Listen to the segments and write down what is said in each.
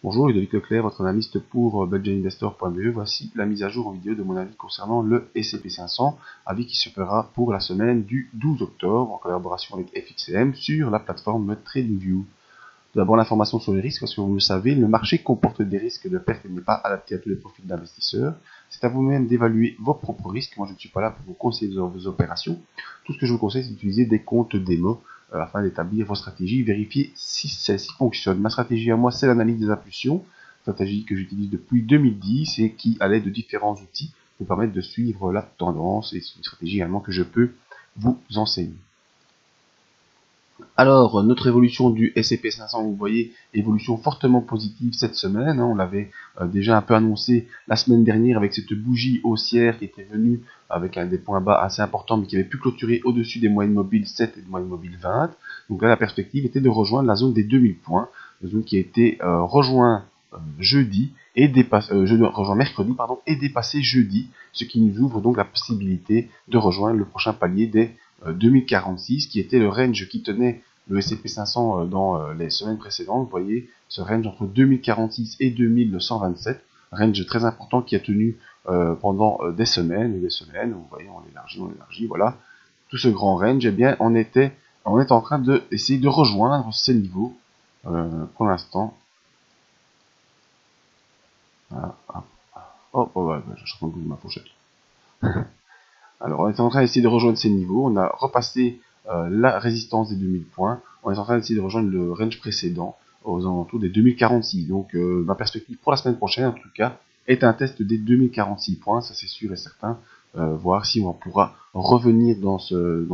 Bonjour, Ludovic Leclerc, votre analyste pour budgetinvestor.be. Voici la mise à jour en vidéo de mon avis concernant le S&P 500, avis qui se fera pour la semaine du 12 octobre en collaboration avec FXCM sur la plateforme TradingView. Tout d'abord, l'information sur les risques, parce que vous le savez, le marché comporte des risques de perte et n'est pas adapté à tous les profils d'investisseurs. C'est à vous-même d'évaluer vos propres risques. Moi, je ne suis pas là pour vous conseiller dans vos opérations. Tout ce que je vous conseille, c'est d'utiliser des comptes démo afin d'établir vos stratégies, vérifier si celles-ci fonctionnent. Ma stratégie à moi, c'est l'analyse des impulsions, stratégie que j'utilise depuis 2010 et qui, à l'aide de différents outils, me permettent de suivre la tendance, et c'est une stratégie également que je peux vous enseigner. Alors, notre évolution du S&P 500, vous voyez, évolution fortement positive cette semaine. On l'avait déjà un peu annoncé la semaine dernière avec cette bougie haussière qui était venue avec des points bas assez importants, mais qui avait pu clôturer au-dessus des moyennes mobiles 7 et des moyennes mobiles 20. Donc là, la perspective était de rejoindre la zone des 2000 points, la zone qui a été rejointe jeudi et rejoint mercredi et dépassé jeudi, ce qui nous ouvre donc la possibilité de rejoindre le prochain palier des 2046, qui était le range qui tenait le S&P 500 dans les semaines précédentes. Vous voyez ce range entre 2046 et 2127, range très important qui a tenu pendant des semaines et des semaines. Vous voyez, on élargit, voilà. Tout ce grand range, eh bien, on est en train d'essayer de rejoindre ces niveaux pour l'instant. Voilà. Oh, ouais, je suis en train de ma fourchette. Alors, on est en train d'essayer de rejoindre ces niveaux. On a repassé la résistance des 2000 points. On est en train d'essayer de rejoindre le range précédent aux alentours des 2046. Donc, ma perspective pour la semaine prochaine, en tout cas, est un test des 2046 points. Ça, c'est sûr et certain. Voir si on pourra revenir dans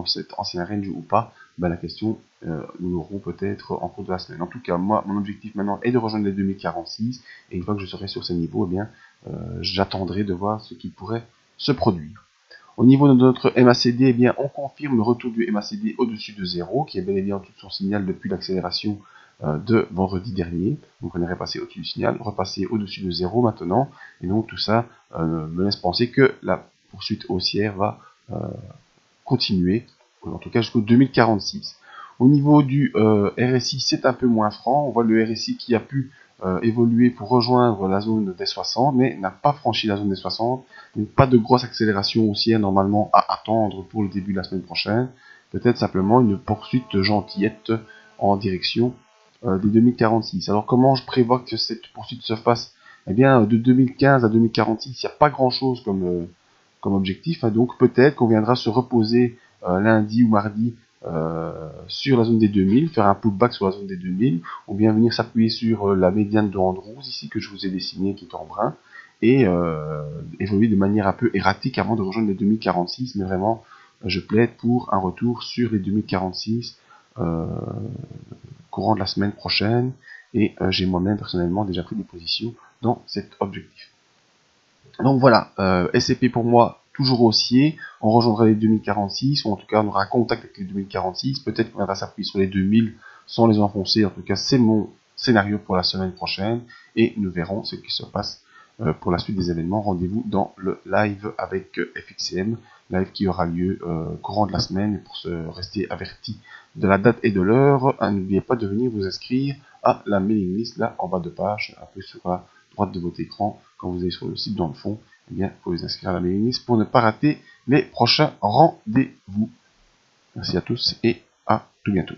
cet ancien range ou pas. Ben, la question, nous l'aurons peut-être en cours de la semaine. En tout cas, moi, mon objectif maintenant est de rejoindre les 2046. Et une fois que je serai sur ces niveaux, eh bien, j'attendrai de voir ce qui pourrait se produire. Au niveau de notre MACD, eh bien, on confirme le retour du MACD au-dessus de 0, qui est bel et bien en dessous de son signal depuis l'accélération de vendredi dernier. Donc on est repassé au-dessus du signal, repassé au-dessus de 0 maintenant. Et donc tout ça me laisse penser que la poursuite haussière va continuer, en tout cas jusqu'au 2046. Au niveau du RSI, c'est un peu moins franc. On voit le RSI qui a pu évoluer pour rejoindre la zone des 60, mais n'a pas franchi la zone des 60. Donc pas de grosse accélération haussière normalement à attendre pour le début de la semaine prochaine. Peut-être simplement une poursuite gentillette en direction des 2046. Alors comment je prévois que cette poursuite se fasse? Eh bien, de 2015 à 2046, il n'y a pas grand-chose comme objectif. Donc peut-être qu'on viendra se reposer lundi ou mardi sur la zone des 2000, faire un pullback sur la zone des 2000, ou bien venir s'appuyer sur la médiane de Andrews ici que je vous ai dessiné qui est en brun, et évoluer de manière un peu erratique avant de rejoindre les 2046, mais vraiment je plaide pour un retour sur les 2046 courant de la semaine prochaine, et j'ai moi-même personnellement déjà pris des positions dans cet objectif. Donc voilà, SCP pour moi toujours haussier, on rejoindra les 2046, ou en tout cas on aura un contact avec les 2046, peut-être qu'on va s'appuyer sur les 2000 sans les enfoncer, en tout cas c'est mon scénario pour la semaine prochaine, et nous verrons ce qui se passe pour la suite des événements. Rendez-vous dans le live avec FXCM, live qui aura lieu courant de la semaine, et pour se rester averti de la date et de l'heure, n'oubliez pas de venir vous inscrire à la mailing list là en bas de page, un peu sur la droite de votre écran. Quand vous allez sur le site dans le fond, eh bien, vous pouvez vous inscrire à la mailing list pour ne pas rater les prochains rendez-vous. Merci à tous et à tout bientôt.